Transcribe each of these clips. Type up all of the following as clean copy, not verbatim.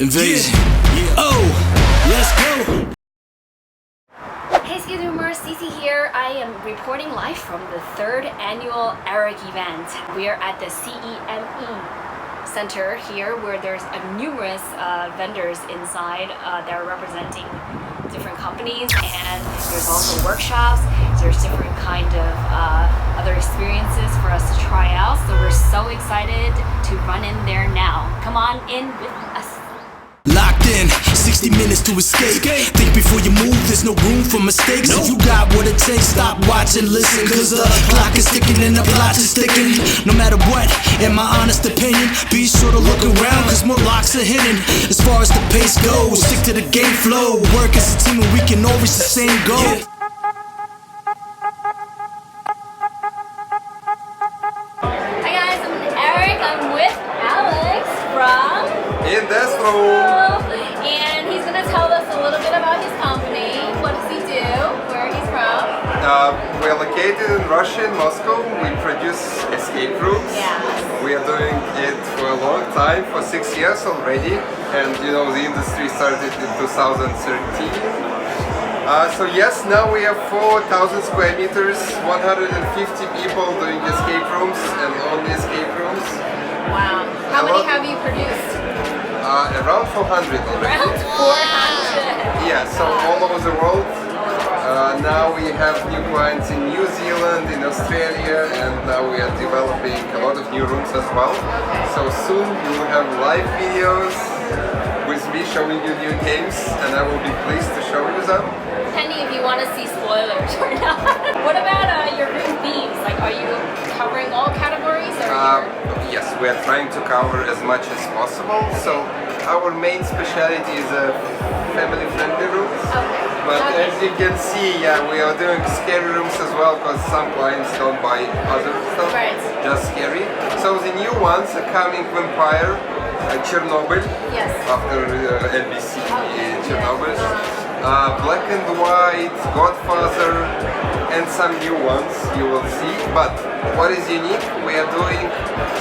Invasion. Oh, let's go. Hey ESCAPETHEROOmers, Cece here. I am reporting live from the 3rd annual ERIC event. We are at the CEME Center here, where there's numerous vendors inside that are representing different companies, and there's also workshops. There's different kind of other experiences for us to try out. So we're so excited to run in there now. Come on in with us. Locked in, 60 minutes to escape. Think before you move, there's no room for mistakes. If you got what it takes, stop, watch and listen, cause the clock is ticking and the plot is sticking. No matter what, in my honest opinion, be sure to look around, cause more locks are hidden. As far as the pace goes, stick to the game flow. Work as a team and we can all reach the same goal. Hi guys, I'm Eric. I'm with Alex from Indestroom. And he's going to tell us a little bit about his company. What does he do? Where he's from? We're located in Russia, in Moscow. We produce escape rooms. Yes. We are doing it for a long time, for 6 years already. And you know, the industry started in 2013. So yes, now we have 4,000 square meters, 150 people doing escape rooms and only escape rooms. Wow. How many have you produced? Around 400 already. Around 400. Yeah, so all over the world. Now we have new clients in New Zealand, in Australia, and now we are developing a lot of new rooms as well. So soon you will have live videos with me showing you new games, and I will be pleased to show you them. Penny, if you want to see spoilers or not. What about your room themes? Like, are you covering all categories? Or Yes, we are trying to cover as much as possible. So our main specialty is family-friendly rooms. Okay. But as you can see, yeah, we are doing scary rooms as well, because some clients don't buy other stuff, Right. just scary. So the new ones are coming: Vampire, Chernobyl, Yes. after NBC Chernobyl, Black and White, Godfather, and some new ones you will see. But what is unique, we are doing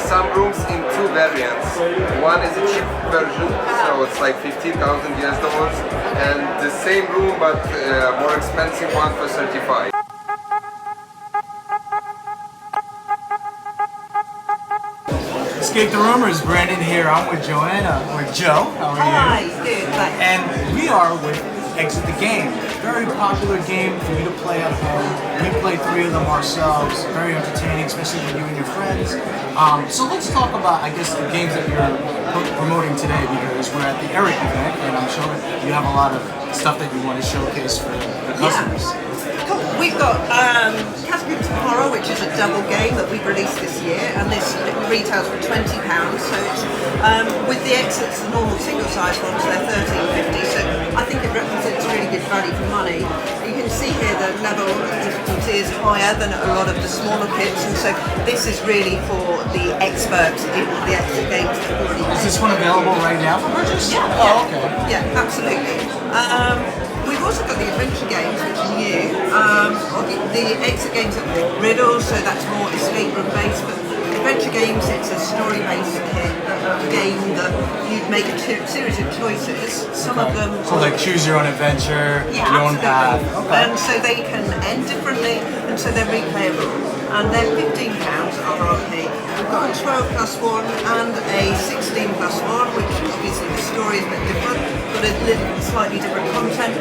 some rooms in 2 variants. One is a cheap version, so it's like $15,000 US, and the same room but more expensive one for 35. ESCAPETHEROOmers, Brandon here. I'm with Joanna, or Joe. How are you? Hi, good, thanks. And we are with Exit the Game. Very popular game for you to play at home. We play 3 of them ourselves. Very entertaining, especially with you and your friends. So let's talk about, I guess, the games that you're promoting today, because we're at the ERIC event, and I'm sure you have a lot of stuff that you want to showcase for the customers. Cool. We've got Cascade Tomorrow, which is a double game that we've released this year, and this retails for £20. So it's with the exits, the normal single-size ones, they're £13.50. So I think it represents really good value for money. You can see here the level of difficulty is higher than a lot of the smaller kits, and so this is really for the experts in the exit games that have already. Is this one available right now for purchase? Yeah. Oh, okay. Yeah, absolutely. We've also got the adventure games, which are new. The exit games are riddles, so that's more escape room based. But adventure games, it's a story-based game that you make a series of choices. Some of them. So like choose your own adventure, Yeah, your own path. absolutely. Okay. And so they can end differently, and so they're replayable. And they're £15 RRP. We've got a 12+1 and a 16+1, which obviously the story is a bit different, but a little slightly different content.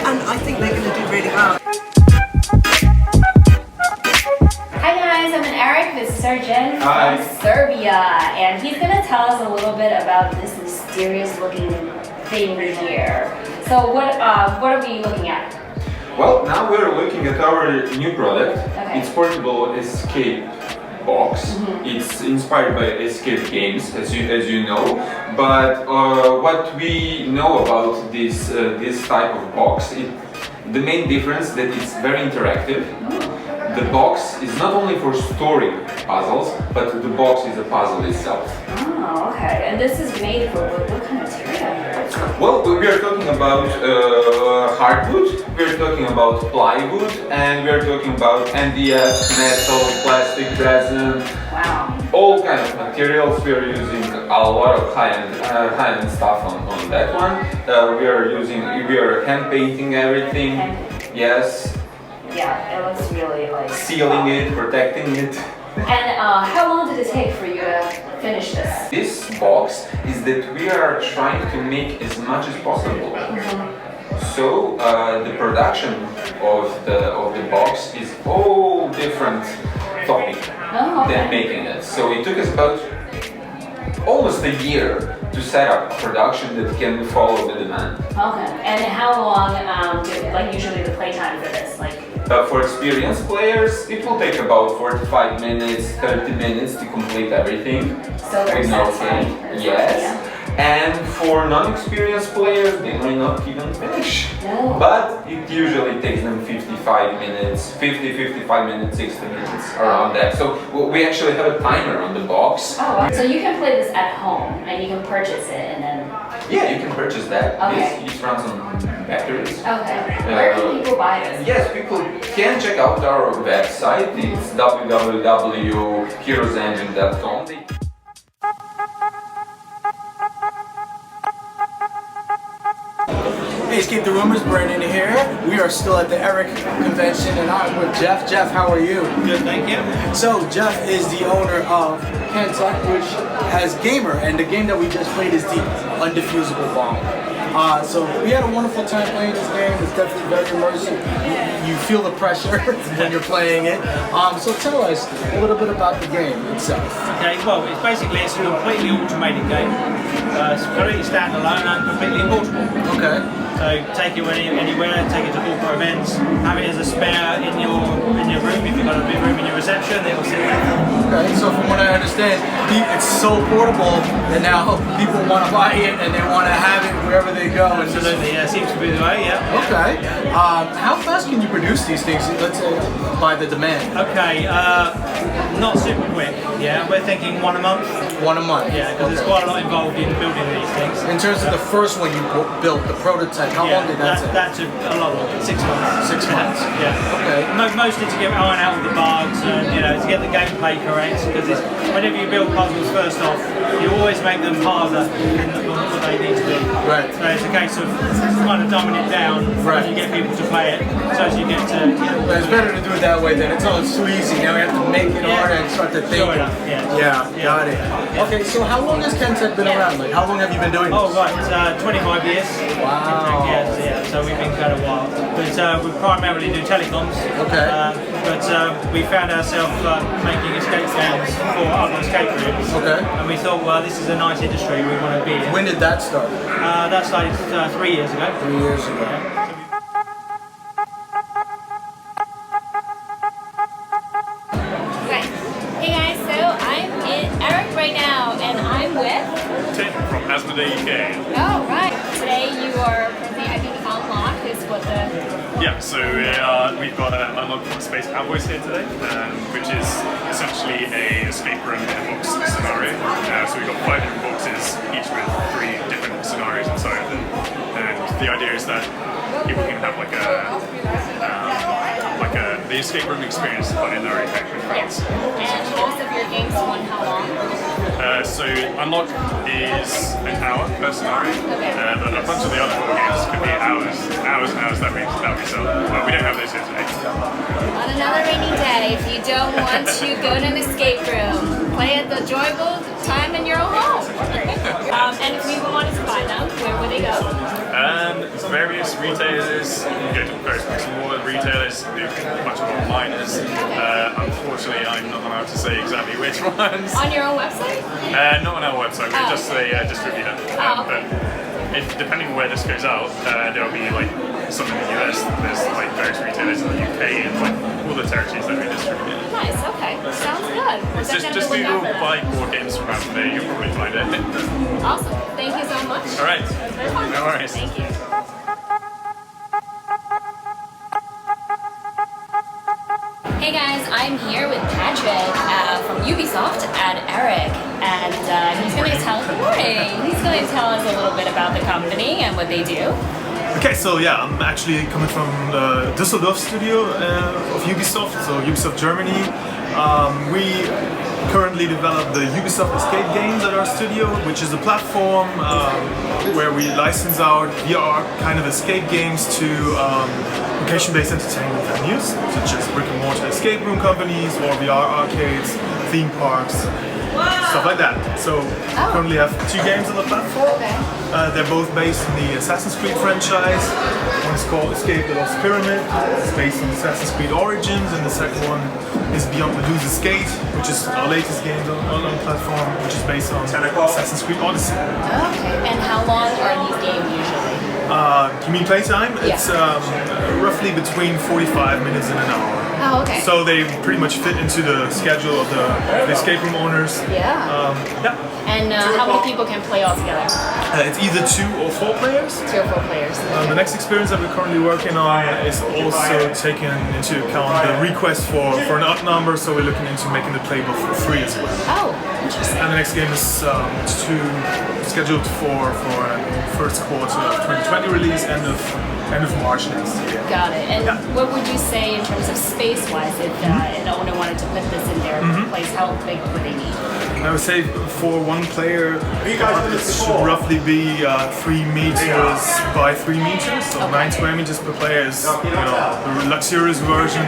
And I think they're going to do really well. Hi guys, I'm Eric. This is our Jen from Serbia, and he's going to tell us a little bit about this mysterious looking thing here. So what are we looking at? Well, now we're looking at our new product. Okay. It's portable escape box. It's inspired by escape games, as you know. But what we know about this type of box, the main difference that it's very interactive. The box is not only for storing puzzles, but the box is a puzzle itself. Oh, okay. And this is made for what kind of material? Well, we are talking about hardwood, we are talking about plywood, and we are talking about MDF, metal, plastic, resin. Wow. All kinds of materials. We are using a lot of high-end stuff on that one. We are hand painting everything. Yes. Yeah, it looks really like Sealing it, protecting it. And how long did it take for you to finish this? This box is that we are trying to make as much as possible. So the production of the box is all different topic than making it. So it took us about almost a year to set up a production that can follow the demand. Okay. And how long usually the playtime for this? For experienced players, it will take about 45 minutes, 30 minutes to complete everything. So with no thing. Yes. And for non-experienced players, they may not even finish. No. But it usually takes them 55 minutes, 55 minutes, 60 minutes, around that. So we actually have a timer on the box. Oh, wow. So you can play this at home and you can purchase it and then... Yeah, you can purchase that. Okay. It runs on batteries. Okay. Where can people buy this? Yes, people can check out our website. It's www.heroesengine.com. Hey, ESCAPETHEROOmers, Brandon here. We are still at the ERIC convention and I'm with Jeff. Jeff, how are you? Good, thank you. So, Jeff is the owner of Kentucky, which has Gamer, and the game that we just played is the Undefusable Bomb. So we had a wonderful time playing this game. It's definitely very immersive. You feel the pressure when you're playing it. So tell us a little bit about the game itself. Okay, well, it's a completely automated game. It's completely standalone and completely portable. Okay. So take it anywhere, take it to corporate events, have it as a spare in your room. If you've got a big room in your reception, it will sit there. Okay, so from what I understand, it's so portable that now people want to buy it and they want to have it wherever they go. Absolutely, yeah, seems to be the way, yeah. Okay. How fast can you produce these things, let's say, by the demand? Okay, not super quick, yeah. We're thinking 1 a month. 1 a month? Yeah, because there's quite a lot involved in building these things. In terms of the first one you built, the prototype, how long did that take? That took a lot longer, 6 months. 6 months? Yeah. Okay. Mostly to iron out all the bugs and to get the gameplay correct, because whenever you build puzzles first off, you always make them harder than what they need to be. Right. So it's a case of kind of dumbing it down right. You get people to play it, so as you get to... But it's better to do it that way then. It's all too easy. Now we have to make it harder and start to think. Yeah, got it. Okay, so how long has Kentucky been around? Like, how long have you been doing this? Oh, right, 25 years. Wow. Yes, yeah, so we've been quite a while. But we primarily do telecoms. Okay. But we found ourselves making escape games for other escape rooms. Okay. And we thought, well, this is a nice industry we want to be in. When did that start? That started 3 years ago. 3 years ago. Yeah. Hey guys, so I'm in Eric right now, and I'm with Tim from Asmodee UK. Oh right. Today you are presenting, I think, Unlock is what the Yeah, so we've got Unlock Space Cowboys here today, which is essentially a escape room in a box scenario. So we've got 5 different boxes, each with 3 different scenarios inside of them. And the idea is that people can have the escape room experience but in their own home with friends. And most of your games run how long? So Unlock is an hour per scenario, but a bunch of the other board games could be hours and hours that we sell. But we don't have those here today. On another rainy day, if you don't want to go to an escape room, play at the enjoyable time in your own home. And if people wanted to buy them, where would they go? Various retailers, you go to various bricks and mortar retailers, do a bunch of onliners. Unfortunately, I'm not allowed to say exactly which ones. On your own website? Not on our website, we're just a distributor. But depending on where this goes out, there'll be some in the US, there's various retailers in the UK and all the territories that we distribute. Nice, okay. Sounds good. Just Google buy board games from Asmodee, you'll probably find it. Awesome. Thank you so much. All right. That was very fun. No worries. Thank you. Hey guys, I'm here with Patrick from Ubisoft at Eric, and he's going to tell us a little bit about the company and what they do. Okay, so yeah, I'm actually coming from the Düsseldorf studio of Ubisoft, so Ubisoft Germany. We currently develop the Ubisoft escape games at our studio, which is a platform where we license out VR kind of escape games to location-based entertainment venues, such as brick-and-mortar escape room companies or VR arcades, theme parks, stuff like that. So currently have 2 games on the platform. They're both based on the Assassin's Creed franchise. One is called Escape the Lost Pyramid. It's based on Assassin's Creed Origins, and the second one is Beyond Medusa's Gate, which is our latest game on the platform, which is based on Assassin's Creed Odyssey. Okay, and how long are these games usually? You mean playtime? It's roughly between 45 minutes and an hour. Oh, okay. So they pretty much fit into the schedule of the escape room owners. Yeah. And how many people can play all together? It's either 2 or 4 players. 2 or 4 players. The next experience that we're currently working on is also taking into account the request for an odd number, so we're looking into making the playable for free as well. Oh, interesting. And the next game is scheduled for first quarter of 2020 release, end of March next year. Got it. And what would you say in terms of space-wise if an owner wanted to put this in their place? How big would they need? I would say for 1 player, it should roughly be 3 meters by 3 meters, so 9 square meters per player is the luxurious version,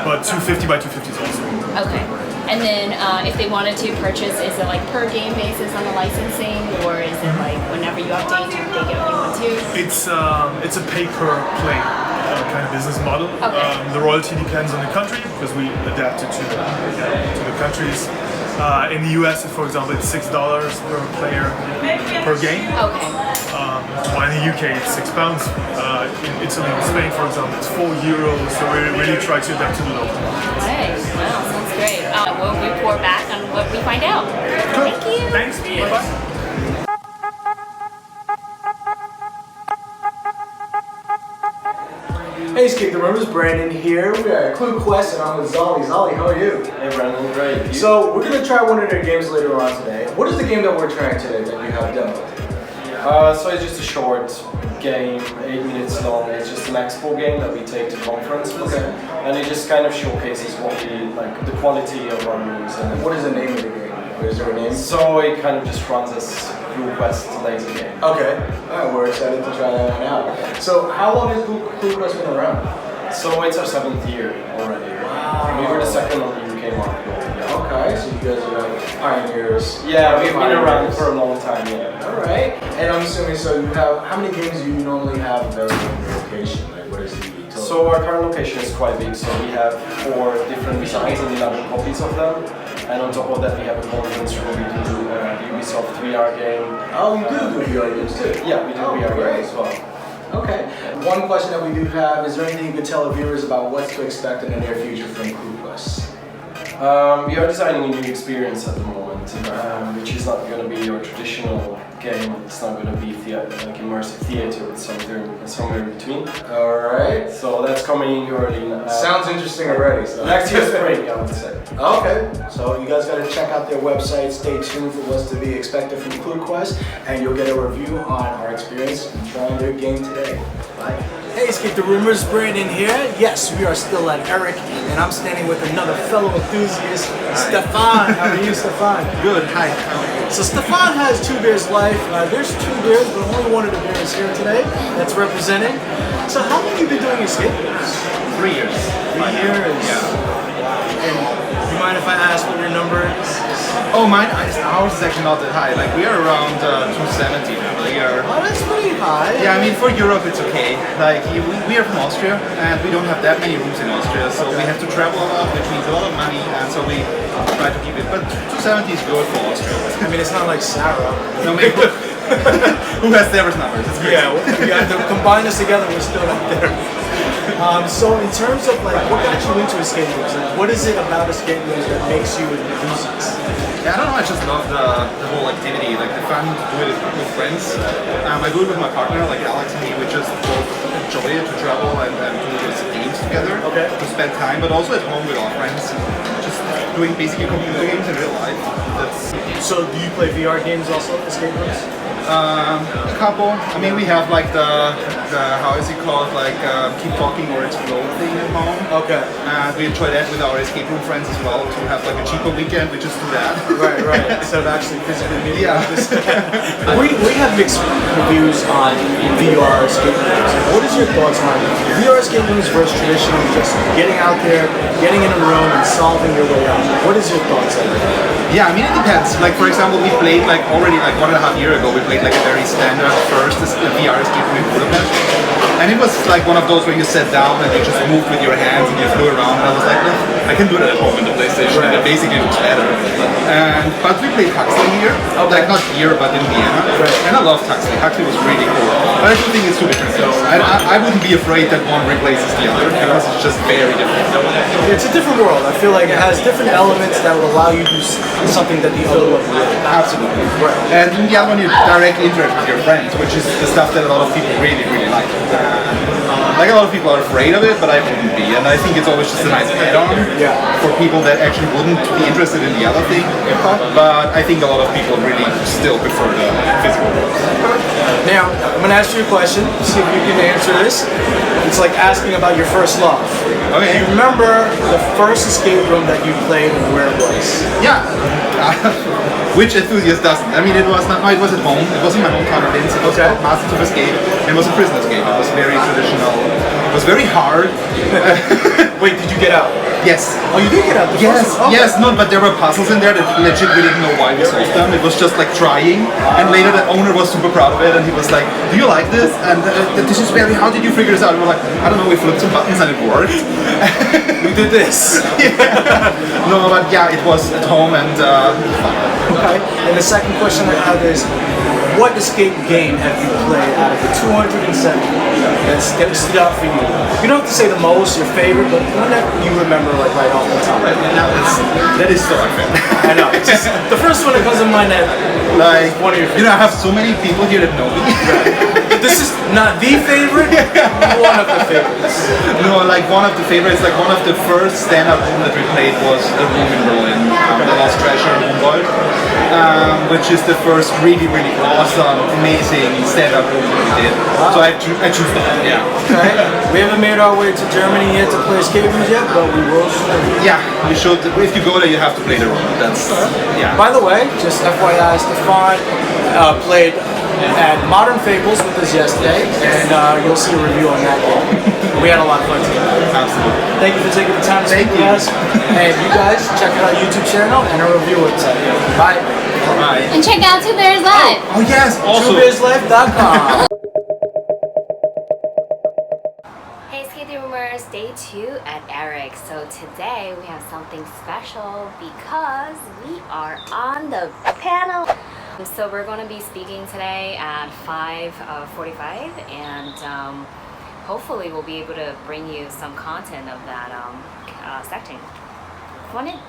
but 250 by 250 is also. Okay. And then if they wanted to purchase, is it like per game basis on the licensing, or is it like whenever you update, they get you one too? It's a pay per play kind of business model. Okay. The royalty depends on the country because we adapt it to the countries. In the US, for example, it's $6 per player per game. Okay. While in the UK, it's £6. In Italy and Spain, for example, it's €4. So we really try to adapt to the local market. Hey, wow, sounds great. We'll report back on what we find out. Cool. Thank you. Thanks. Bye-bye. Hey, ESCAPETHEROOmers, Brandon here. We are at ClueQuest, and I'm with Zolly. Zolly, how are you? Hey Brandon, great. So, we're going to try one of their games later on today. What is the game that we're trying today that you have demoed? So it's just a short game, 8 minutes long. It's just an expo game that we take to conferences, and it just kind of showcases what we like, the quality of our moves. And what is the name of the game? Is there a name? So it kind of just runs as ClueQuest laser game. Okay, alright, we're excited to try that one out. So how long has ClueQuest been around? So it's our 7th year already. Wow. We were the second on the UK market. Okay, so you guys are like pioneers. Yeah, we've been around for a long time, Alright, and I'm assuming, so you have, how many games do you normally have available in your location? Like, what is the total? So our current location is quite big, so we have 4 different designs and 11 copies of them. And on top of that, we have a conference room. We do the Ubisoft VR game. Oh, you do VR games too? Yeah, we do VR games as well. Okay. One question that we do have, is there anything you could tell the viewers about what to expect in the near future from ClueQuest? We are designing a new experience at the moment, which is not going to be your traditional game. It's not going to be like immersive theater. It's somewhere in between. Alright. So that's coming early. Sounds interesting already. So. Next year spring, I would say. Okay. So you guys got to check out their website. Stay tuned for what's to be expected from ClueQuest, and you'll get a review on our experience in trying their game today. Bye. Hey, ESCAPETHEROOmers, Brandon here. Yes, we are still at Eric, and I'm standing with another fellow enthusiast, Stefan. How are you, Stefan? Good, hi. So Stefan has 2 beers life. There's 2 beers, but only one of the beers here today that's represented. So how long have you been doing escape rooms? 3 years. 3 years? Yeah. And you mind if I ask what your number is? Oh, mine, ours is actually not that high. Like, we are around 270 now. Oh, that's pretty high. Yeah, I mean, for Europe it's okay. Like, we are from Austria, and we don't have that many rooms in Austria, so we have to travel a lot, which means a lot of money, and so we try to keep it. But 270 is good for Austria. I mean, it's not like Sarah. No, maybe. Who has Sarah's numbers? It's great. Yeah, we got to combine us together, we're still not there. So in terms of like, what got you into escape rooms? Like, what is it about escape rooms that makes you an enthusiast? Yeah, I don't know, I just love the whole activity, like the fun to do it with friends. I do it with my partner, like Alex and me, we just both enjoy it to travel and do these games together, to spend time, but also at home with our friends, just doing basically computer games in real life. So do you play VR games also, escape rooms? A couple. I mean, we have like the how is it called, like Keep Talking or Explode thing at home. Okay. And we enjoy that with our escape room friends as well, to have like a cheaper weekend, we just do that. Right. Instead of actually physically meeting. Yeah. We have mixed reviews on VR escape rooms. What is your thoughts on VR escape rooms versus traditional, just getting out there, getting in a room and solving your way out? What is your thoughts on that? Yeah, I mean it depends. Like for example, we played like already like 1.5 years ago, we played like a very standard first VR escape room in Budapest. And it was like one of those where you sat down and you just moved with your hands and you flew around, and I was like, no, I can do that at home in the PlayStation, and it basically looks better. But we played Huxley here, like not here but in Vienna, and I love Huxley. Huxley was really cool. But I do think it's two different things. I wouldn't be afraid that one replaces the other, because it's just very different. It's a different world. I feel like it has different elements that would allow you to do something that the other one would. Absolutely. Right. And in the other one you directly interact with your friends, which is the stuff that a lot of people really like. Like a lot of people are afraid of it, but I wouldn't be. And I think it's always just a nice add-on for people that actually wouldn't be interested in the other thing. But I think a lot of people really still prefer the physical world. Now, I'm going to ask you a question, see if you can answer this. It's like asking about your first love. Okay. Do you remember the first escape room that you played and where it was? Yeah. Which enthusiast doesn't? I mean, it was not. No, it was at home. It was in my hometown of Linz. It was called Masters of Escape. It was a prison escape. It was very traditional. It was very hard. Wait, did you get out? Yes. Oh, you did get out the Yes, first one? Okay. yes, no, but there were puzzles in there that legit we didn't know why we solved them. It was just like trying, and later the owner was super proud of it, and he was like, "Do you like this?" And this is very. How did you figure this out? And we're like, "I don't know. We flipped some buttons and it worked." We did this. No, but yeah, it was at home and fun. Okay. And the second question I have is, what escape game have you played out of the 207 that stood out for you? You don't have to say the most, your favorite, but one that you remember like right off the top. That is so unfair. I know. It's just the first one that comes to mind that like one of your favorites. You know, I have so many people here that know me. This is not the favorite, one of the favorites. No, like one of the favorites, like one of the first stand-up room that we played was the room in Berlin, the Lost Treasure in Humboldt, which is the first really awesome, amazing stand-up room that we did. So I choose that. Yeah. Okay. We haven't made our way to Germany yet to play escape rooms yet, but we will soon. Yeah, we should. If you go there, you have to play the room. That's yeah. By the way, just FYI, Stefan played at Modern Fables with us yesterday, and you'll see a review on that game. We had a lot of fun together. Absolutely. Thank you for taking the time to speak with us. And you guys, check out our YouTube channel and our review website. Bye. Bye. And check out Two Bears Live. Oh yes, also. TwoBearsLife.com. Hey ESCAPETHEROOmers, day 2 at Eric. So today we have something special because we are on the panel. So we're going to be speaking today at 5:45 and hopefully we'll be able to bring you some content of that section. Come on in.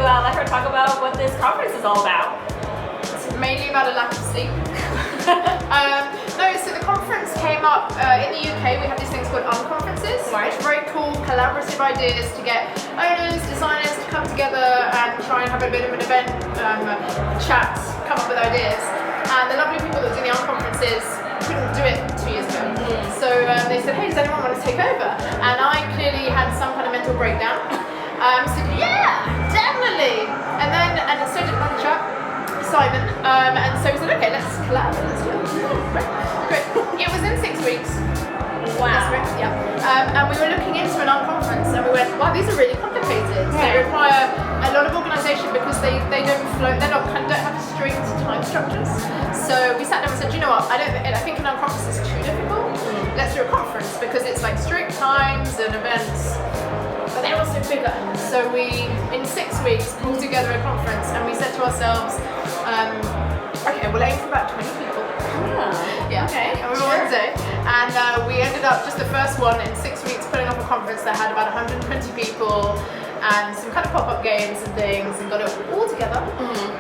Let her talk about what this conference is all about. It's mainly about a lack of sleep. No, so the conference came up in the UK. We have these things called unconferences, which are very cool, collaborative ideas to get owners, designers to come together and try and have a bit of an event, chat, come up with ideas. And the lovely people that do the unconferences couldn't do it 2 years ago. So they said, hey, does anyone want to take over? And I clearly had some kind of mental breakdown. Said, yeah, definitely. And so did my chap, Simon. And so we said, okay, let's collab. Let's do it. Great. It was in 6 weeks. strength, yeah. And we were looking into an unconference and we went, wow, these are really complicated. They require a lot of organisation because they don't flow, they don't have strict time structures. So we sat down and said, you know what, I think an unconference is too difficult. Let's do a conference because it's like strict times and events, but they're also bigger. So we, in 6 weeks, pulled together a conference and we said to ourselves, okay, we'll aim for about 20 people. Yeah, okay, and we were one day. And we ended up, just the first one, in 6 weeks, putting up a conference that had about 120 people and some kind of pop-up games and things, and got it all together.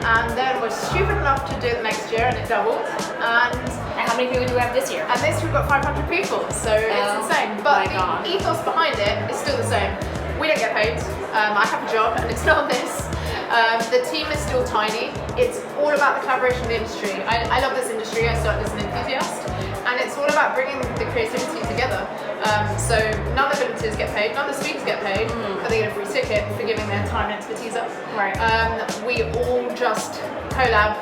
And then we're stupid enough to do it the next year, and it doubled. And how many people do we have this year? And this we've got 500 people, so it's insane. But the ethos behind it is still the same. We don't get paid. I have a job, and it's not this. The team is still tiny. It's all about the collaboration of the industry. I love this industry. I started as an enthusiast, and it's all about bringing the creativity together. So none of the visitors get paid, none of the speakers get paid, but they get a free ticket for giving their time and expertise up. Right. We all just collab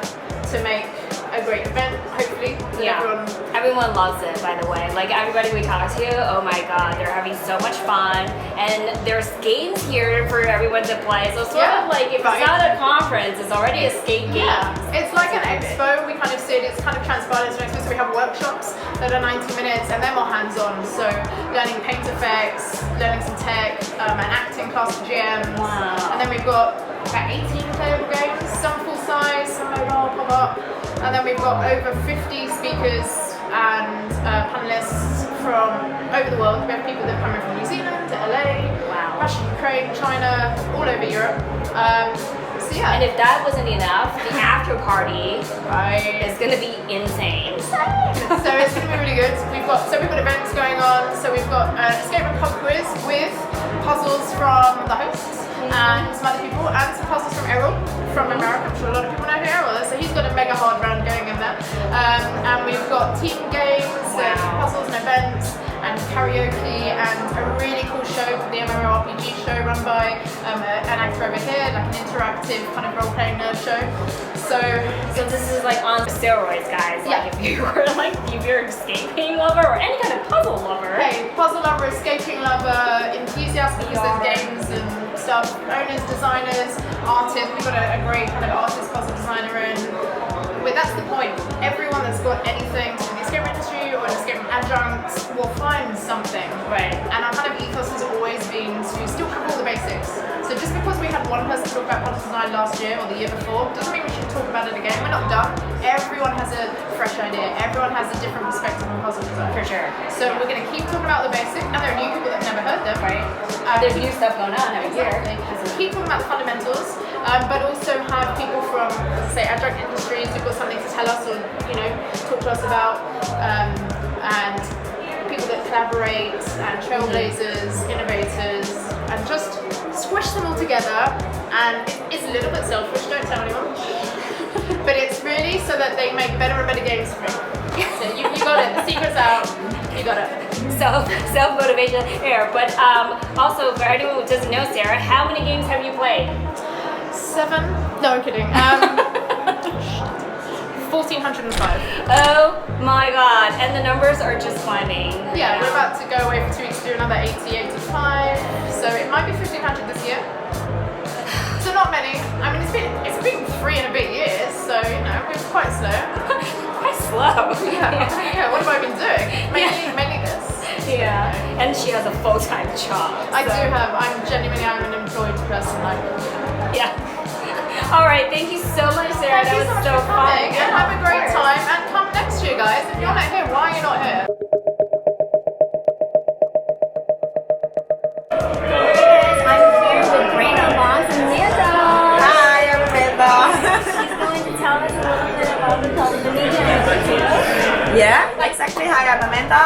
to make a great event, hopefully. Yeah. Everyone loves it, by the way. Like everybody we talk to, oh my god, they're having so much fun. And there's games here for everyone to play. So sort of like, if it's not a conference, it's already a skate game. Yeah, it's like an expo. We kind of see it, it's kind of transpired as an expo. So we have workshops that are 90 minutes and they're more hands-on. So learning paint effects, learning some tech, an acting class for GMs. Wow. And then we've got about 18 playable games, some full size, some mobile, pop-up. And then we've got over 50 speakers and panelists from over the world. We have people that are coming from New Zealand to LA, Russia, Ukraine, China, all over Europe. So yeah. And if that wasn't enough, the after party is going to be insane. So it's going to be really good. We've got events going on. So we've got an escape room pub quiz with puzzles from the hosts and some other people, and some puzzles from Errol from America. I'm sure a lot of people know who Errol is. So he's got a mega hard round going in there. And we've got team games, puzzles and events, and karaoke, and a really cool show called the MMORPG show run by an actor over here, like an interactive kind of role-playing nerd show. So this is like on steroids, guys. Like if you're escaping lover or any kind of puzzle lover. Hey, puzzle lover, escaping lover, enthusiast because there's games and stuff, owners, designers, artists. We've got a great kind of artist puzzle designer in. That's the point. Everyone that's got anything to do with the escape room industry or an escape room adjunct will find something. Right. And our kind of ethos has always been to still cover all the basics. So just because we had one person talk about puzzle design last year or the year before, doesn't mean we should talk about it again. We're not done. Everyone has a fresh idea. Everyone has a different perspective on puzzle design. For sure. So we're going to keep talking about the basics, and there are new people that have never heard them. Right. There's new stuff going on every year. So keep talking about the fundamentals, but also have people from, as I say, adjunct industries who've got something to tell us or, talk to us about, and people that collaborate, and trailblazers, innovators, and just squish them all together. And it's a little bit selfish, don't tell anyone, but it's really so that they make better and better games for me. So you got it, the secret's out, you got it. Self-motivation here, but also for anyone who doesn't know, Sarah, how many games have you played? 7? No, I'm kidding. 1,405. Oh my god, and the numbers are just climbing. Yeah, we're about to go away for 2 weeks to do another 80, 85, so it might be 1,500 this year. So not many. I mean, it's been 3 and a bit years, so we're quite slow. Quite slow. Yeah. What have I been doing? Mainly this. Yeah. And she has a full-time job. I do have. I'm an employed person. Yeah. All right. Thank you so much, Sarah. Thank you so much for coming, and have a great time. And come next year, guys. If you're not here, why are you not here? I'm here with Brina, Moss, and Amanda. Hi, I'm Amanda. She's going to tell us a little bit about the media too. Yeah, exactly. Hi, I'm Amanda.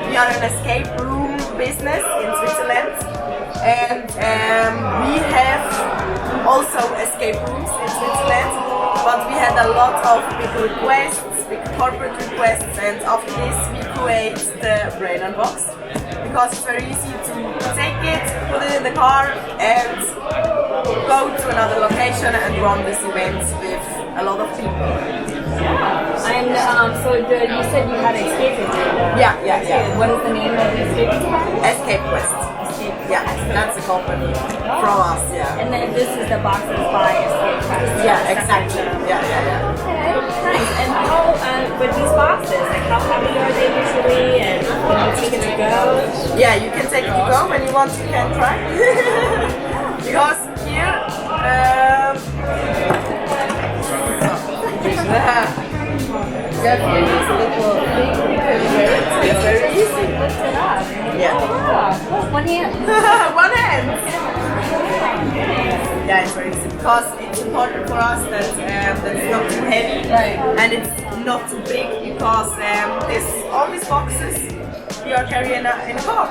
We are an escape room business in Switzerland, and we have also escape rooms in Switzerland, but we had a lot of big requests, big corporate requests, and after this we create the Brain Unbox, because it's very easy to take it, put it in the car and go to another location and run this event with a lot of people. And so you said you had escape room. Yeah. What is the name of company from us, yeah. And then this is the boxes by ESCAPETHEROOmers. Yeah, exactly. Yeah. Okay, nice. And how, with these boxes, like how heavy are they usually, and can you take it to go? Yeah, you can take it to go when you want. You can try. Because here, you have here this little thing. It's very easy. Lift it up. Yeah. Oh, one hand. One hand. Yeah, it's very easy because it's important for us that it's not too heavy and it's not too big because all these boxes you are carrying in a car.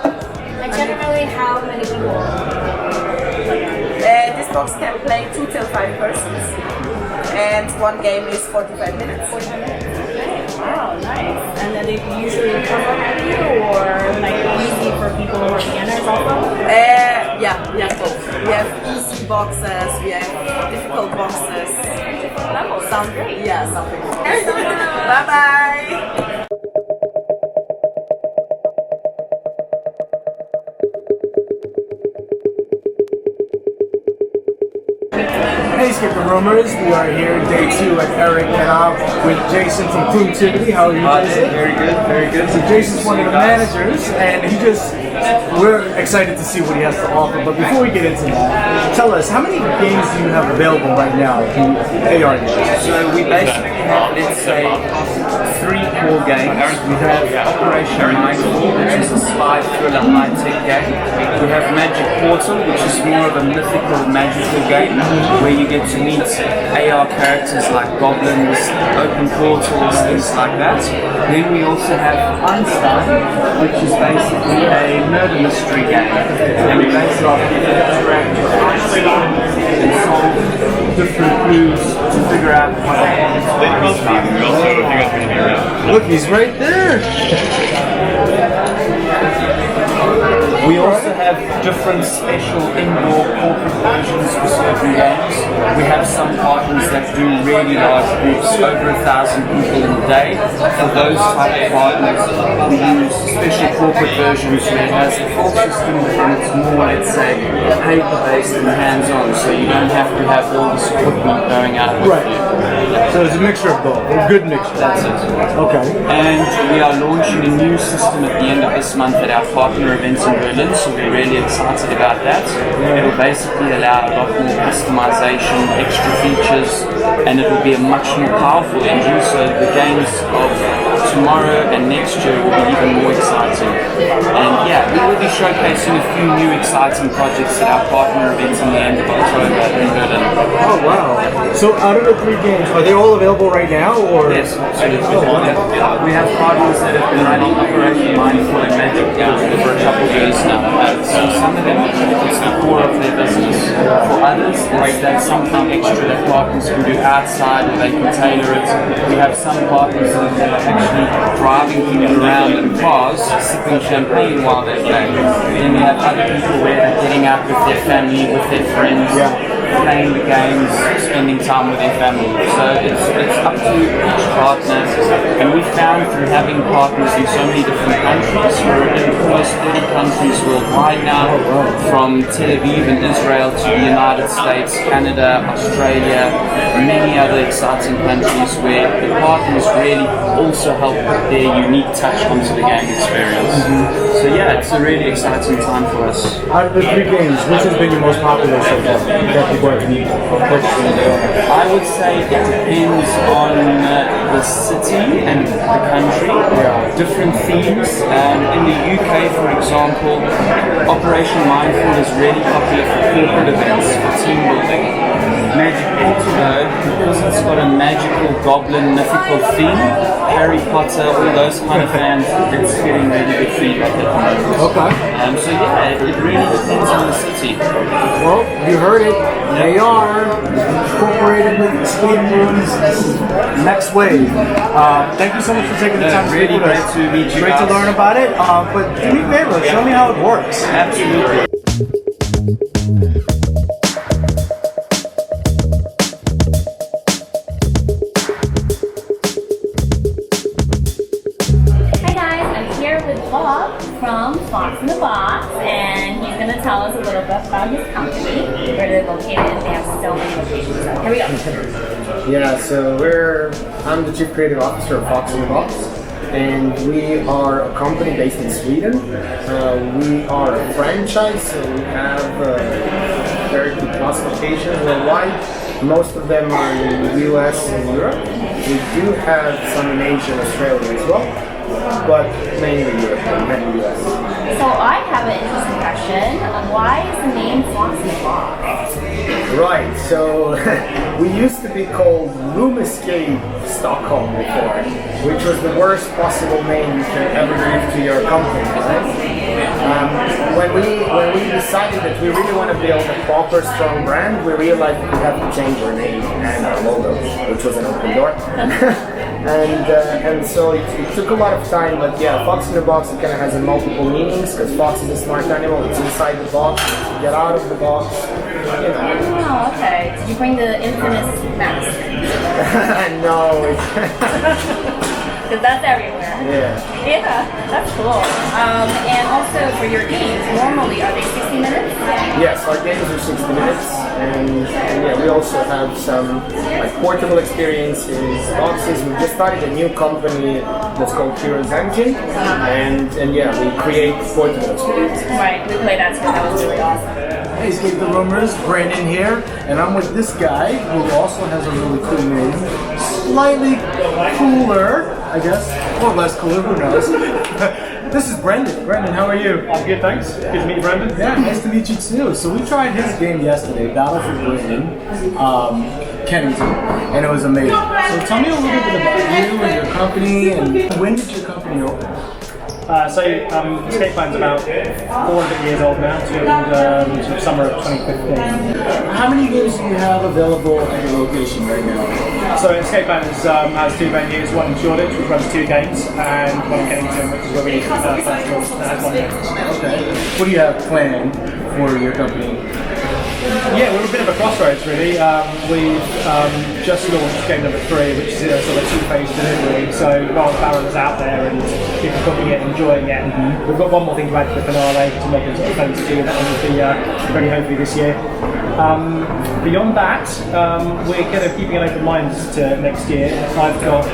Like generally, how many people? This box can play 2 till 5 persons, and one game is 45 minutes. 45 minutes. Wow, nice. And then they usually come up with you, or like easy for people who are beginners also? Yeah, we have both. We have easy boxes, we have difficult boxes. Different levels. Sounds great. Yeah, something. Bye bye. Hey, ESCAPETHEROOmers, we are here day 2 at Eric and I'm with Jason from Cluetivity. How are you, Jason? Very good, very good. So Jason's one of the managers, and we're excited to see what he has to offer. But before we get into that, tell us, how many games do you have available right now in AR games? So we basically have, let's say, 3 core games. We have Operation Mindful, which is a spy thriller high-tech game. We have Magic Portal, which is more of a mythical, magical game, where you get to meet AR characters like goblins, open portals, things like that. Then we also have Einstein, which is basically a murder mystery game. And we basically interact with Einstein and solve different clues to figure out what Einstein is. Look, he's right there! We also have different special indoor corporate versions for certain games. We have some partners that do really large groups, over 1,000 people in a day. For those type of partners, we use special corporate versions where it has a full system, but then it's more, let's say, paper-based and hands-on, so you don't have to have all this equipment going out with you. So it's a mixture of both, a good mixture. That's it. Okay. And we are launching a new system at the end of this month at our partner events in Berlin, so we're really excited about that. It'll basically allow a lot more customization, extra features, and it will be a much more powerful engine, so the games of tomorrow and next year will be even more exciting. And yeah, we will be showcasing a few new exciting projects at our partner events in the end of October in Berlin. Oh wow. So out of the 3 games, are they all available right now? Or? Yes, absolutely. We have partners that have been running Operation Mindful and Magic for a couple of years now. So some of them, it's the core of their business. For others, it's that something extra that partners can do outside or they can tailor it. We have some partners that are actually driving people around in cars, sipping champagne while they're playing. Then we have other people where they're getting out with their family, with their friends, playing the games, spending time with their family. So it's up to each partner. And we found through having partners in so many different countries, we're in almost 30 countries worldwide now, from Tel Aviv and Israel to the United States, Canada, Australia, many other exciting countries where the partners really also help put their unique touch onto the game experience. So yeah, it's a really exciting time for us. Out of the 3 games, which has been your most popular so far that people have been purchasing? I would say it depends on the city and the country. Different themes. In the UK, for example, Operation Mindful is really popular for corporate events, for team building. Magic Portal, because it's got a magical goblin mythical theme, Harry Potter, all those kind of fans, it's getting really good feedback at the moment. Okay. So yeah, it really depends on the city. Well, you heard it. They are incorporated with escape rooms. Next wave. Thank you so much for taking the time to speak with us. Really great to meet you. Great to learn about it. But do me a favor, show me how it works. Absolutely. with Bob from Fox in the Box, and he's going to tell us a little bit about his company, where they're located. They have so many locations. So here we go. Yeah, so I'm the Chief Creative Officer of Fox in the Box, and we are a company based in Sweden. We are a franchise, so we have 30 plus locations worldwide. Most of them are in the US and Europe. We do have some in Asia and Australia as well, but mainly Europe and the US. So I have an interesting question. Why is the name Fox in the Box? Right, so we used to be called Room Escape Stockholm before, which was the worst possible name you could ever give to your company, right? When we decided that we really want to build a proper strong brand, we realized that we have to change our name and our logo, which was an open door. And so it took a lot of time, but yeah, Fox in the Box, it kind of has a multiple meanings, because Fox is a smart animal, it's inside the box, you get out of the box, you know. Oh, okay. Did you bring the infamous mask? No. Because that's everywhere. Yeah. Yeah, that's cool. And also for your games, normally are they 60 minutes? Yes, our games are 60 minutes, and yeah, we also have some like portable experiences, boxes. We just started a new company that's called Heroes Engine, and yeah, we create portable experiences. Right, we played that too. That was really awesome. Hey, ESCAPETHEROOmers, Brandon here, and I'm with this guy who also has a really cool name. Slightly cooler, I guess, or less cooler, who knows. This is Brendan. Brendan, how are you? I'm good, thanks. Good to meet you, Brendan. Yeah, nice to meet you too. So we tried his game yesterday, Battle for Britain, Kennington, and it was amazing. So tell me a little bit about you and your company, and when did your company open? Escape Plan's about 400 years old now, so it opened sort of summer of 2015. How many games do you have available at your location right now? So Escape Plan has two venues, one in Shoreditch, which runs 2 games, and one in Kennington, which is where we first launched, that has 1 game. Okay. What do you have planned for your company? Yeah, we're a bit of a crossroads really. We've just launched game number 3, which is a sort of 2-phase delivery. So while the barrel is out there and people are cooking it, enjoying it, we've got one more thing to add to the finale to make it sort of phase 2, and that one will be ready hopefully this year. Beyond that, we're kind of keeping an open mind to next year. I've got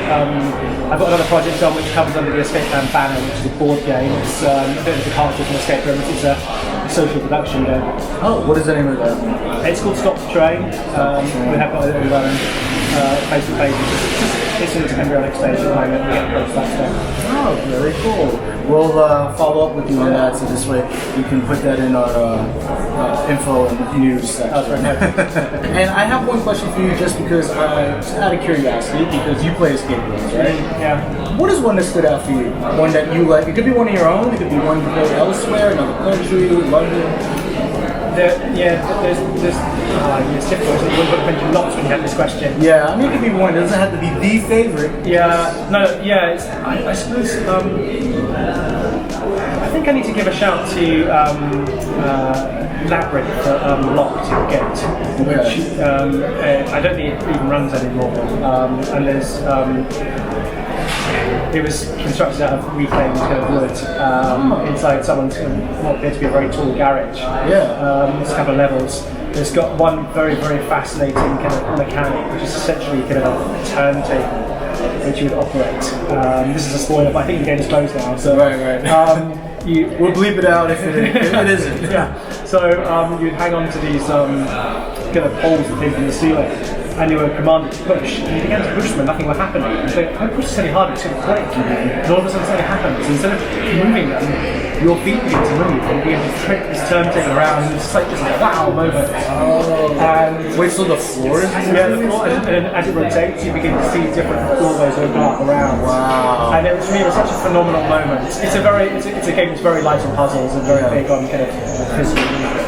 another project on which comes under the Escape Plan banner, which is a board game. It's a bit of a departure from Escape Room. It's a social production game. Oh, what is the name of that? It's called Stop the Train. We have got a little face-to-face. It's in its embryonic stage at the moment. We get close to that stuff. Oh, very cool. We'll follow up with you on that, so this way you can put that in our info and news section. And I have one question for you, just because, just out of curiosity, because you play escape rooms, right? Yeah. What is one that stood out for you? One that you like? It could be one of your own. It could be one you played elsewhere, another country, London. It's difficult. You wouldn't have mentioned lots when you had this question. Yeah, I mean, it could be one. It doesn't have to be the favorite. Yeah, I suppose. I think I need to give a shout to Labyrinth, Locked Gate, which I don't think it even runs anymore. And there's. It was constructed out of reclaimed kind of wood inside someone's what appeared to be a very tall garage. Yeah. There's a couple of levels. It's got one very, very fascinating kind of mechanic, which is essentially kind of a turntable which you would operate. This is a spoiler, but I think the game is closed now. So right. We'll bleep it out if it isn't. Yeah. So you'd hang on to these kind of poles that came from the ceiling, and you were commanded to push, and you began to push them and nothing would happen. And so if I push this any harder, it's going to break. And all of a sudden something happens. Instead of moving them, your feet begin to move and you begin to trick this turntable around, and it's like just a wow moment. And wait, so the floor is the floor, and as it rotates, you begin to see different doorways open up around. Wow. And for me, it was such a phenomenal moment. It's a game that's very light on puzzles and very big on kind of physical movement.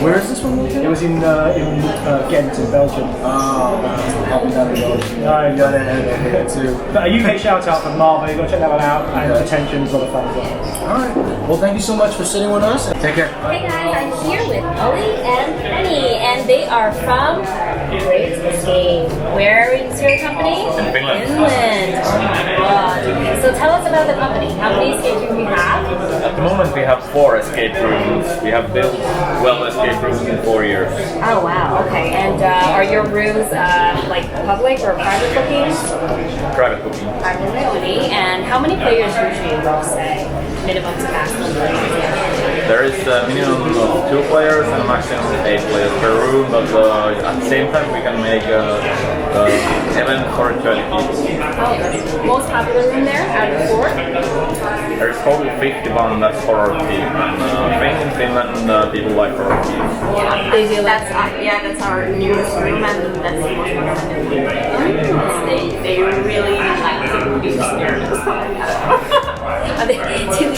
Where is this one? It was in Ghent in Belgium. Oh, haven't done it Belgium. No, got it too. But a UK shout out for Marvel, you've got to check that one out, and Attention's a lot of fun as well. Alright, well thank you so much for sitting with us. Take care. Hey guys, I'm here with Ollie and Penny, and they are from Great Escape. Where is your company? In Finland. Finland. Oh my god. So tell us about the company. How many escape rooms do you have? At the moment we have 4 escape rooms. We have built 12 escape rooms in 4 years. Oh wow, okay. And are your rooms like public or private bookings? Private booking. Private only. And how many players usually would you say? Minimum to maximum players? There is a minimum of 2 players and a maximum of 8 players per room, but at the same time we can make an event for 30 people. Oh, most popular room there out of 4? There is total 51 that's horror theme. I think in Finland people like horror themes. Yeah, they do. That's our newest room, and that's the most they really like to be scared and stuff like that.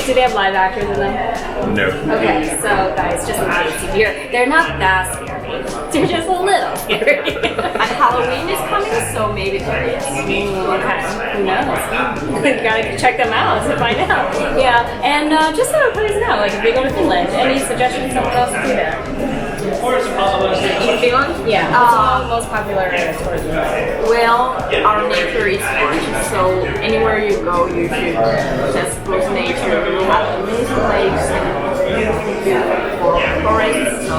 Do they have live actors in them? No. Okay, so guys, just in case you hear, they're not that scary. They're just a little scary. And Halloween is coming, so maybe there is. Okay, who knows? You gotta check them out to find out. Yeah, and just so everybody's know, like if they go to Finland, any suggestions of what else to do there? In Finland? Yeah, what's the most popular tourist spot? Well, our nature is gorgeous, so anywhere you go, you should just go to nature. We have amazing lakes and beautiful forests, so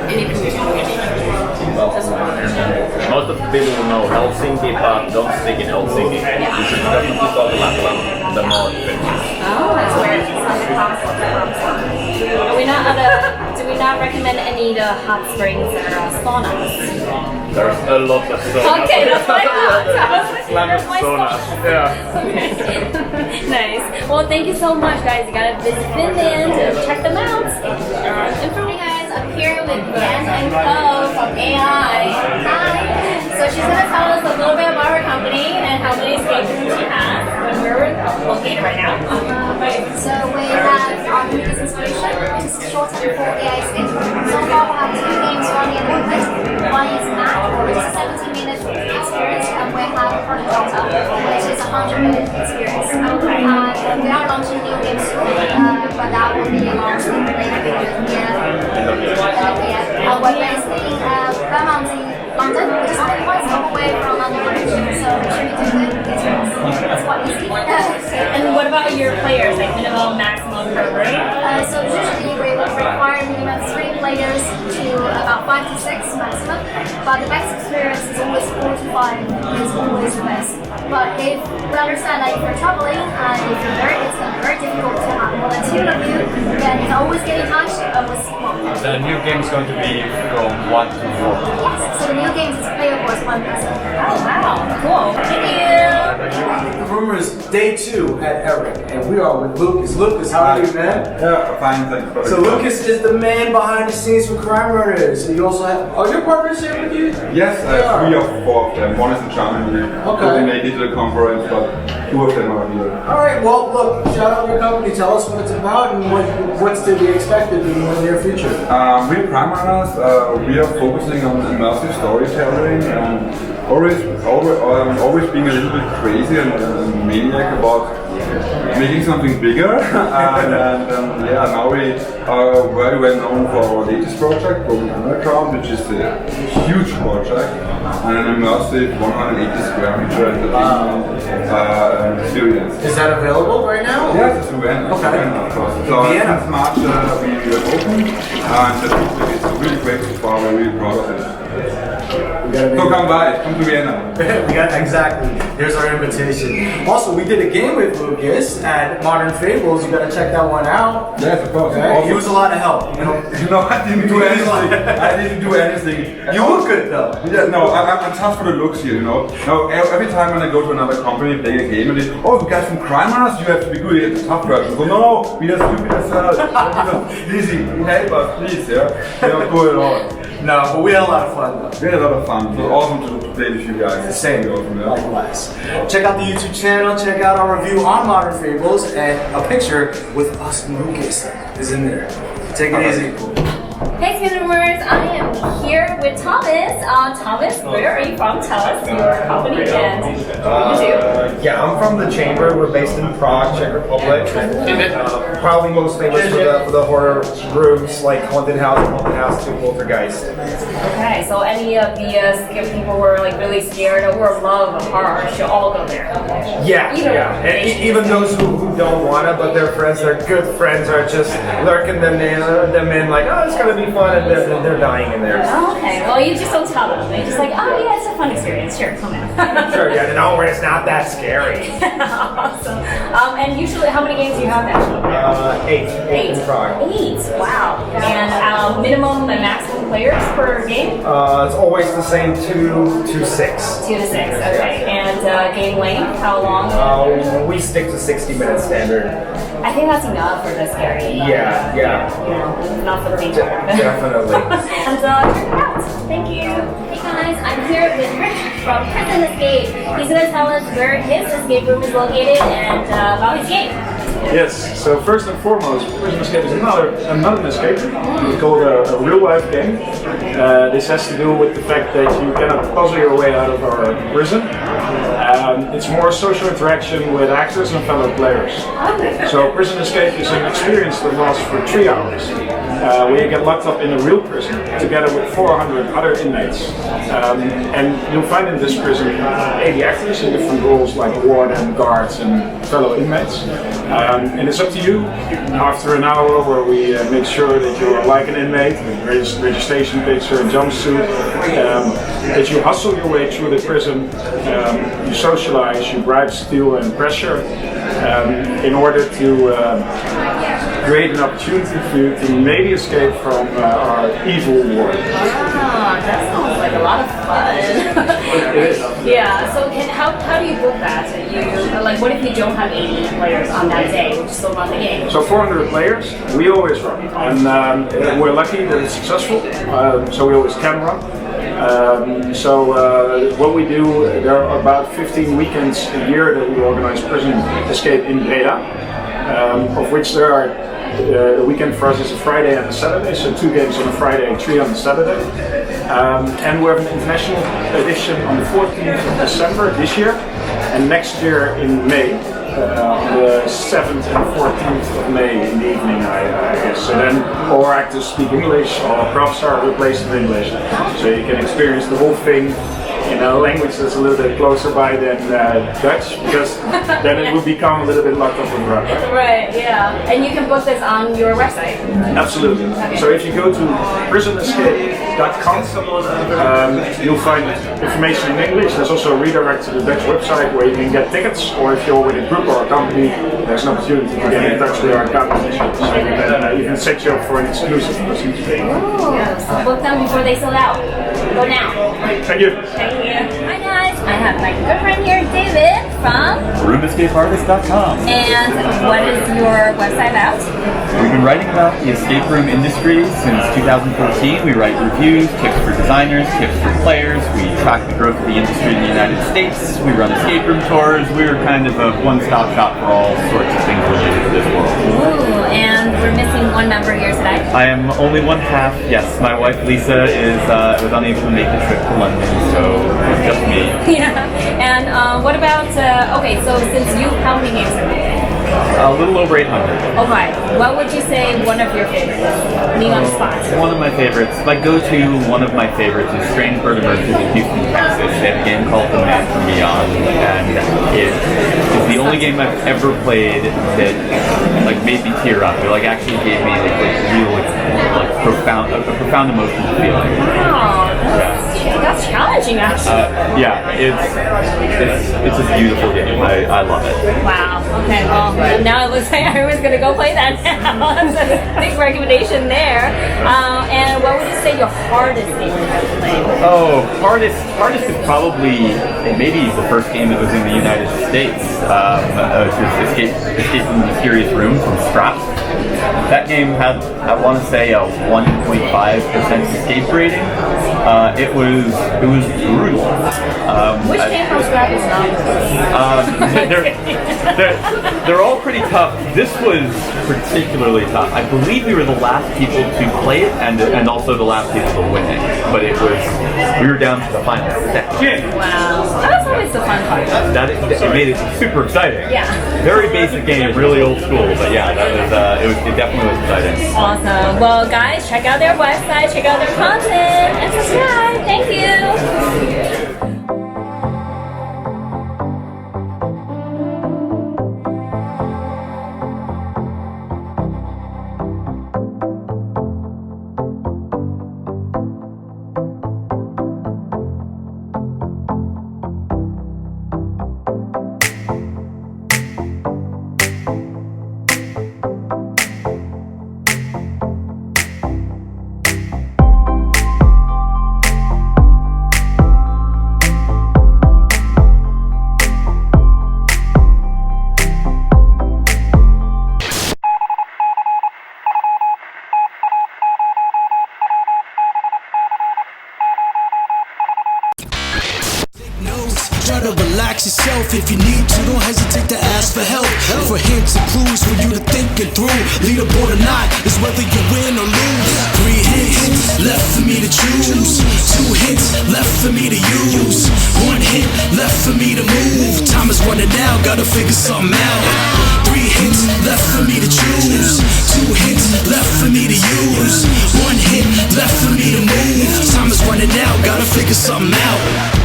anything you can do in nature. Most of the people will know Helsinki, but don't stick in Helsinki. You should definitely go to Lapland, the north. Oh, that's where it's do we not recommend any of the hot springs or saunas? There's a lot of saunas. Okay, that's what I There's saunas. Yeah. Okay. Nice. Well, thank you so much, guys. You gotta visit Finland and check them out. Hey guys, I'm here with Jen and Co from AI. Hi. So she's gonna tell us a little bit about her company and how many escape rooms she has and where we're located right now. So we have our biggest inspiration, which is shortened for AI escape. So far we have 2 games running at the moment. One is Map, which is a 17-minute experience, and we have Project Delta, which is a 100-minute experience. We are launching new games soon, but that will be launched in later in the year. We're based in Bermondsey, London, which is only 1 stop away from London Bridge, so it should be doing good experience. It's quite easy. And what about your players, like minimum, maximum per room? So usually we require minimum 3 players to about 5 to 6 maximum, but the best experience is always 4 to 5 is always the best. But if we understand that if you're traveling and if it's very difficult to have more than 2 of you, then you can always get in touch with small. The new game is going to be from 1 to 4. Yes, so the new game is playable as 1 person. Oh wow, cool. Thank you. Rumors Day 2 at Eric, and we are with Lucas. Lucas, how are you, man? Yeah, fine, thanks. So Lucas is the man behind the scenes for Crime Murders. And you also have, are your partners here with you? Yes, I have 3 or 4 of them. One is in Germany. Okay. They made it to the conference, but 2 of them are here. Alright, well look, shout out your company, tell us what it's about and what's to be expected in the near future. We're Crime Murders. We are focusing on immersive storytelling and always being a little bit crazy and maniac about making something bigger. Yeah, now we are very well known for our latest project, Broken Underground, which is a huge project and an immersive 180 square meter entertainment experience. Is that available right now? Yes, it's Vienna. Okay. Of course. So since March we are open, and the feedback is really great so far. We're really proud of it. So come by, come to Vienna. Exactly. Here's our invitation. Also, we did a game with Lucas at Modern Fables. You gotta check that one out. Yes, of course. Okay. He was a lot of help. You know, I didn't do anything. You look good though. Yeah, no, I'm tough for the looks here, you know. Now, every time when I go to another company, play a game, and they, oh, you guys from Crime Murders, you have to be good, you have the tough version. So no, we just stupid as hell. Easy, help us, please, yeah. We don't do it all. No, but we had a lot of fun though. We had a lot of fun. It was awesome to play with you guys. The same. Likewise. Check out the YouTube channel, check out our review on Modern Fables, and a picture with us and Lucas is in there. Take it easy. Hey Scandinavers, I am here with Thomas. Thomas, where are you from? Tell us your company and what you do. Yeah, I'm from the Chamber. We're based in Prague, Czech Republic. Probably most famous for the horror rooms like Haunted House 2, Poltergeist. Okay, so any of the scared people who are like really scared or love horror should all go there. Yeah, and even those who don't wanna, but their friends, their good friends, are just lurking them in like, oh, it's gonna be fun, and they're dying in there. Oh, okay, well you just don't tell them. You're just like, oh yeah, it's a fun experience. Sure, come in. Sure, yeah, no, it's not that scary. Awesome. And usually, how many games do you have actually? 8 in Prague. 8, wow. And minimum and maximum players per game? It's always the same, 2 to 6. 2 to 6, okay. And game length, how long? We stick to 60-minute standard. I think that's enough for the scary. Yeah. You know, not for the faint. Definitely. And check it out. Thank you. Hey guys, I'm here with Rich from Prison Escape. He's going to tell us where his escape room is located and about his game. Yes, so first and foremost, Prison Escape is not an escape room. We call it a real-life game. This has to do with the fact that you cannot puzzle your way out of our prison. It's more social interaction with actors and fellow players. So Prison Escape is an experience that lasts for 3 hours. Where you get locked up in a real prison together with 400 other inmates. And you'll find in this prison 80 actors in different roles like warden, guards and fellow inmates. And it's up to you after an hour where we make sure that you are like an inmate with registration picture and jumpsuit, that you hustle your way through the prison, you socialize, you bribe, steal and pressure in order to create an opportunity for you to maybe escape from our evil warden. Ah, that sounds like a lot of fun. It is. Yeah, so how do you book that? Like, what if you don't have 80 players on that day? Would you still run the game? So 400 players, we always run. And we're lucky that it's successful, so we always can run. What we do, there are about 15 weekends a year that we organize Prison Escape in Breda, of which there are the weekend for us is a Friday and a Saturday, so 2 games on a Friday, 3 on a Saturday. And we have an international edition on the 14th of December this year, and next year in May, on the 7th and 14th of May in the evening, I guess. So then all actors speak English, all props are replaced with English, so you can experience the whole thing in a language that's a little bit closer by than Dutch, because then it would become a little bit locked up in Prague. Right, yeah. And you can book this on your website? Absolutely. Okay. So if you go to prisonescape.com, you'll find information in English. There's also a redirect to the Dutch website where you can get tickets, or if you're with a group or a company, there's an opportunity to get in touch with our account manager. So we can even set you up for an exclusive person. Ooh, so book them before they sell out. Go now. Thank you. Thank you. Hi guys, I have my good friend here, David, from RoomEscapeArtist.com. And what is your website about? We've been writing about the escape room industry since 2014. We write reviews, tips for designers, tips for players. We track the growth of the industry in the United States. We run escape room tours. We're kind of a one-stop shop for all sorts of things related to this world. Ooh, and we're missing one member here today. I am only one half. Yes, my wife Lisa was unable to make the trip to London, so it's just me. Yeah, and what about, okay, so since how many games have you played? A little over 800. Okay, what would you say one of your favorites is? Me on the spot. One of my favorites, my go-to one of my favorites is Strange Bird Emerges in Houston, Texas. They have a game called The Man from Beyond, and it is the only game I've ever played that made me tear up. It actually gave me real profound emotional feeling. Wow, that's challenging actually. Yeah, it's a beautiful game. I love it. Wow. Okay. Well, now it looks like I was gonna go play that now. That's a big recommendation there. And what would you say your hardest game you've ever played? Oh, hardest is probably maybe the first game that was in the United States. Escape from the Mysterious Room from Scraps. That game had, I want to say, a 1.5% escape rating. It was brutal. Which game from Scraps is not? they're all pretty tough. This was particularly tough. I believe we were the last people to play it and also the last people to win it. But we were down to the final step. Wow. That's always the fun part. It made it super exciting. Yeah. Very basic game, really old school, but yeah, it definitely was exciting. Awesome. Well, guys, check out their website, check out their content, and subscribe. Thank you. Try to relax yourself if you need to. Don't hesitate to ask for help. For hints and clues for you to think it through. Leaderboard or not is whether you win or lose. 3 hints left for me to choose. 2 hints left for me to use. 1 hint left for me to move. Time is running out, gotta figure something out. 3 hints left for me to choose. 2 hints left for me to use. 1 hint left for me to move. Time is running out, gotta figure something out.